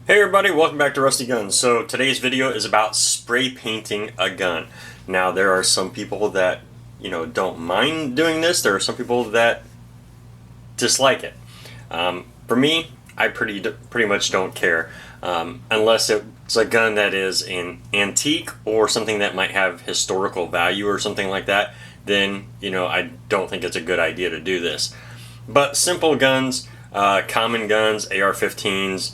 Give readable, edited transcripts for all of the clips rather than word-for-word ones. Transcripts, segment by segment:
Hey everybody, welcome back to Rusty Guns. So today's video is about spray painting a gun. Now there are some people that, don't mind doing this. There are some people that dislike it. For me, I pretty much don't care. Unless it's a gun that is an antique or something that might have historical value or something like that, then, I don't think it's a good idea to do this. But simple guns, common guns, AR-15s,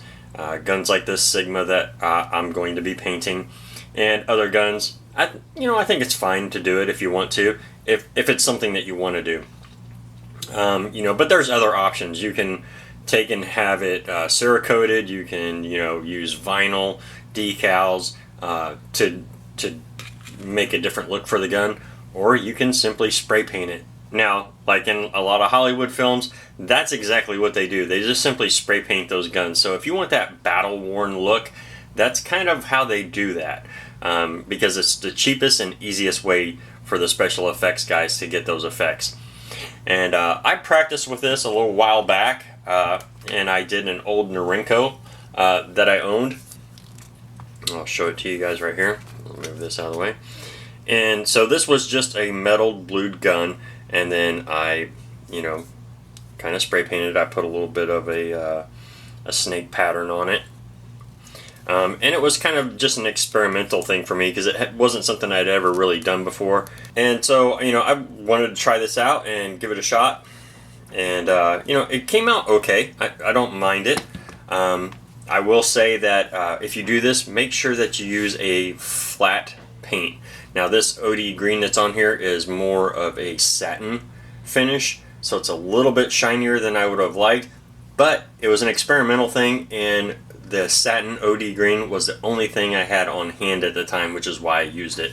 guns like this Sigma that I'm going to be painting, and other guns. I think it's fine to do it if you want to, if it's something that you want to do. But there's other options. You can take and have it Cerakoted. You can use vinyl decals to make a different look for the gun, or you can simply spray paint it. Now, like in a lot of Hollywood films, that's exactly what they do. They just simply spray paint those guns. So if you want that battle-worn look, that's kind of how they do that. Because it's the cheapest and easiest way for the special effects guys to get those effects. And I practiced with this a little while back, and I did an old Norinco that I owned. I'll show it to you guys right here. I'll move this out of the way. And so this was just a metal blued gun, and then I, kind of spray painted it. I put a little bit of a snake pattern on it. And it was kind of just an experimental thing for me because it wasn't something I'd ever really done before. And so, I wanted to try this out and give it a shot. And, it came out okay. I don't mind it. I will say that if you do this, make sure that you use a flat paint. Now this OD green that's on here is more of a satin finish, so it's a little bit shinier than I would have liked, but it was an experimental thing, and the satin OD green was the only thing I had on hand at the time, which is why I used it.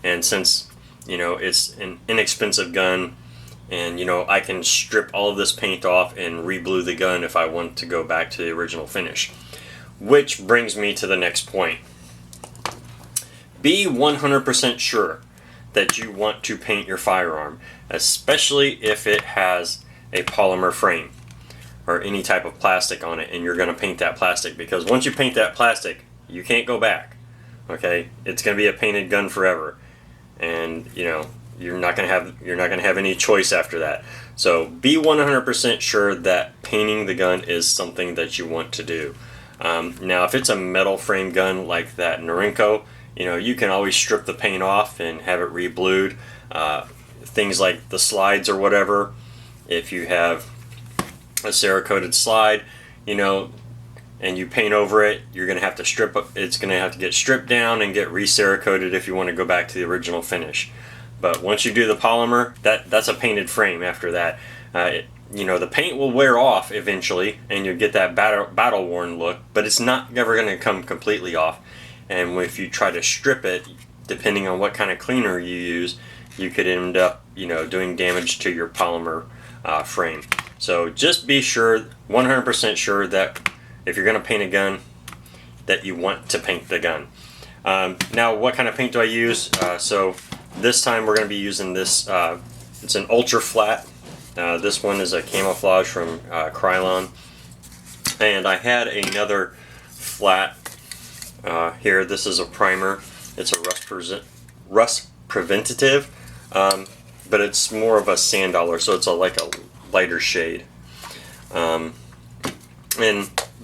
And since it's an inexpensive gun, and I can strip all of this paint off and re-blue the gun if I want to go back to the original finish. Which brings me to the next point. Be 100% sure that you want to paint your firearm, especially if it has a polymer frame or any type of plastic on it, and you're going to paint that plastic, because once you paint that plastic, you can't go back. Okay, it's going to be a painted gun forever, and you're not going to have any choice after that. So be 100% sure that painting the gun is something that you want to do. Now, if it's a metal frame gun like that Norinco, you can always strip the paint off and have it re-blued. Things like the slides or whatever, if you have a Cerakoted slide, and you paint over it, you're going to have to strip it. It's going to have to get stripped down and get re-Cerakoted if you want to go back to the original finish. But once you do the polymer, that's a painted frame after that. The paint will wear off eventually, and you'll get that battle-worn look, but it's not ever going to come completely off. And if you try to strip it, depending on what kind of cleaner you use, you could end up, doing damage to your polymer frame. So just be sure, 100% sure, that if you're going to paint a gun, that you want to paint the gun. Now, what kind of paint do I use? So this time we're going to be using this. It's an ultra flat. This one is a camouflage from Krylon. And I had another flat here. This is a primer. It's a rust preventative, but it's more of a sand dollar, so it's like a lighter shade. And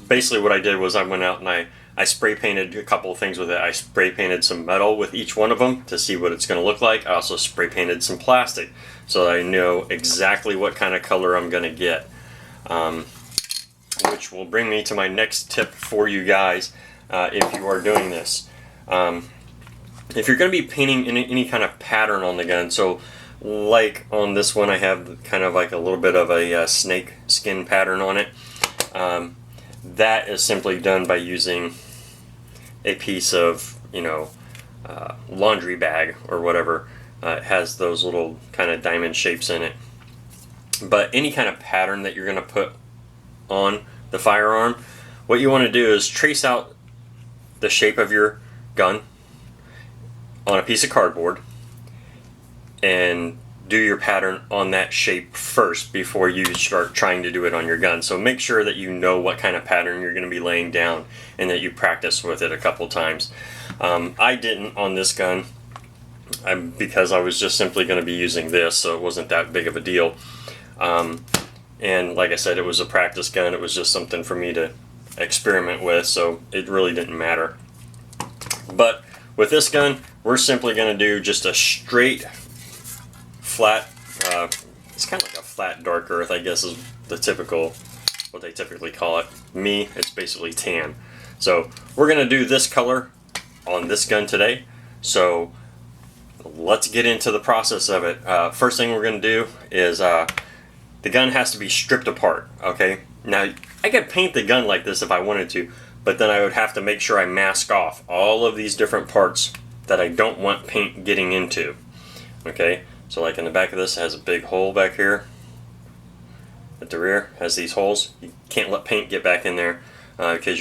basically what I did was I went out and I spray painted a couple of things with it. I spray painted some metal with each one of them to see what it's going to look like. I also spray painted some plastic so that I know exactly what kind of color I'm going to get, which will bring me to my next tip for you guys. If you are doing this, if you're going to be painting any kind of pattern on the gun, so like on this one I have kind of like a little bit of a snake skin pattern on it, that is simply done by using a piece of laundry bag or whatever. It has those little kind of diamond shapes in it. But any kind of pattern that you're going to put on the firearm, what you want to do is trace out the shape of your gun on a piece of cardboard, and do your pattern on that shape first before you start trying to do it on your gun. So make sure that you know what kind of pattern you're going to be laying down and that you practice with it a couple times. I didn't on this gun because I was just simply going to be using this, so it wasn't that big of a deal. And like I said, it was a practice gun. It was just something for me to experiment with, so it really didn't matter. But with this gun, we're simply going to do just a straight flat, it's kind of like a flat dark earth, I guess is the typical, what they typically call it. Me, it's basically tan. So we're going to do this color on this gun today. So let's get into the process of it. First thing we're going to do is the gun has to be stripped apart, okay? Now, I could paint the gun like this if I wanted to, but then I would have to make sure I mask off all of these different parts that I don't want paint getting into, okay? So like in the back of this, it has a big hole back here. At the rear, has these holes. You can't let paint get back in there because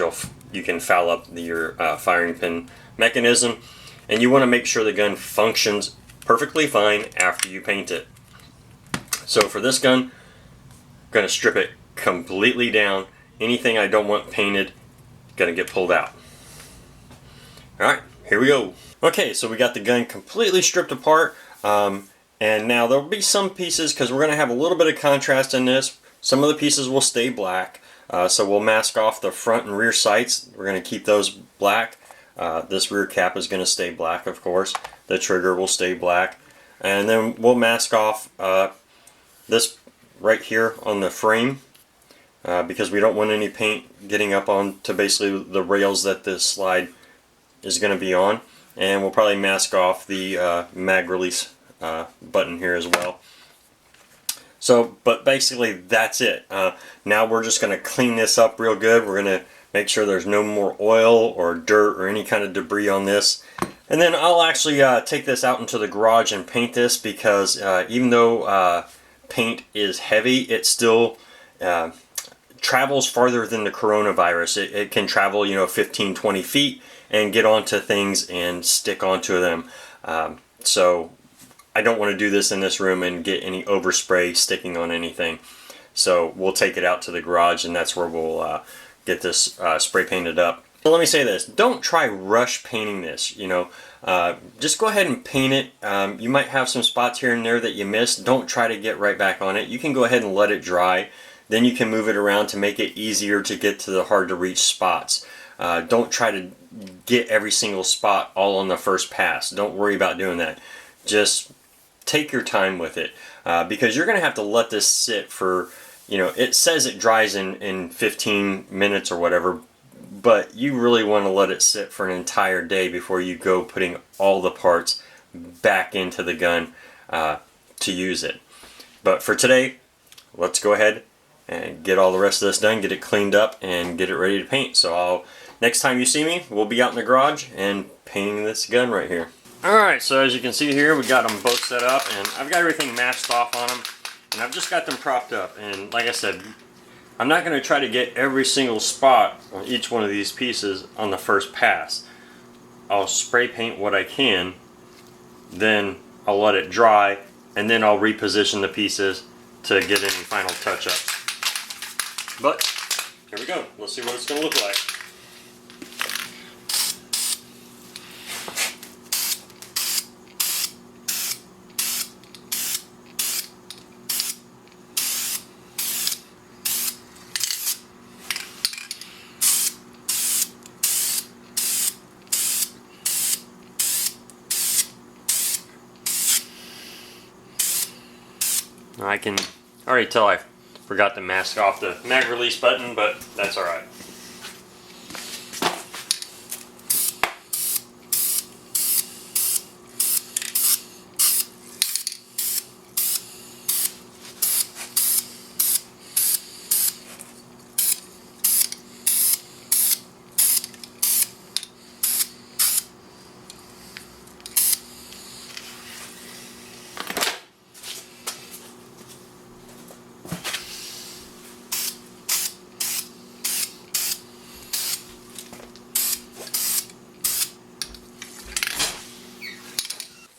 you can foul up your firing pin mechanism. And you want to make sure the gun functions perfectly fine after you paint it. So for this gun, I'm going to strip it completely down. Anything I don't want painted, going to get pulled out. Alright, here we go. Okay, so we got the gun completely stripped apart. And now there will be some pieces, because we're going to have a little bit of contrast in this. Some of the pieces will stay black. So we'll mask off the front and rear sights. We're going to keep those black. This rear cap is going to stay black, of course. The trigger will stay black. And then we'll mask off this right here on the frame. Because we don't want any paint getting up on to basically the rails that this slide is going to be on. And we'll probably mask off the mag release button here as well. So, but basically that's it. Now we're just going to clean this up real good. We're going to make sure there's no more oil or dirt or any kind of debris on this. And then I'll actually take this out into the garage and paint this, because even though paint is heavy, it still travels farther than the coronavirus. It can travel, 15, 20 feet and get onto things and stick onto them. So I don't want to do this in this room and get any overspray sticking on anything. So we'll take it out to the garage, and that's where we'll get this spray painted up. So let me say this, don't try rush painting this, just go ahead and paint it. You might have some spots here and there that you missed. Don't try to get right back on it. You can go ahead and let it dry. Then you can move it around to make it easier to get to the hard to reach spots. Don't try to get every single spot all on the first pass. Don't worry about doing that. Just take your time with it, because you're going to have to let this sit for, it says it dries in 15 minutes or whatever, but you really want to let it sit for an entire day before you go putting all the parts back into the gun to use it. But for today, let's go ahead and get all the rest of this done, get it cleaned up, and get it ready to paint. So next time you see me, we'll be out in the garage and painting this gun right here. Alright, so as you can see here, we got them both set up, and I've got everything masked off on them, and I've just got them propped up. And like I said, I'm not going to try to get every single spot on each one of these pieces on the first pass. I'll spray paint what I can, then I'll let it dry, and then I'll reposition the pieces to get any final touch-ups. But here we go. Let's see what it's going to look like. I can already tell I forgot to mask off the mag release button, but that's alright.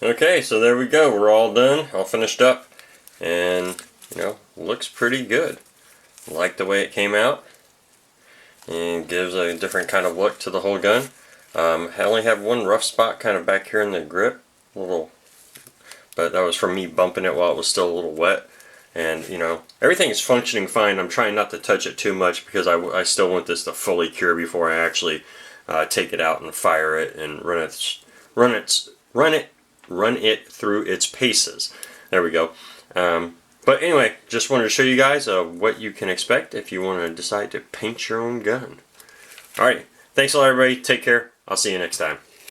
Okay, so there we go. We're all done, all finished up, and you know, looks pretty good. Like the way it came out, and gives a different kind of look to the whole gun. I only have one rough spot kind of back here in the grip, but that was from me bumping it while it was still a little wet. And you know, everything is functioning fine. I'm trying not to touch it too much because I still want this to fully cure before I actually take it out and fire it and run it through its paces. There we go. But anyway, just wanted to show you guys what you can expect if you want to decide to paint your own gun. Alright, thanks a lot everybody. Take care. I'll see you next time.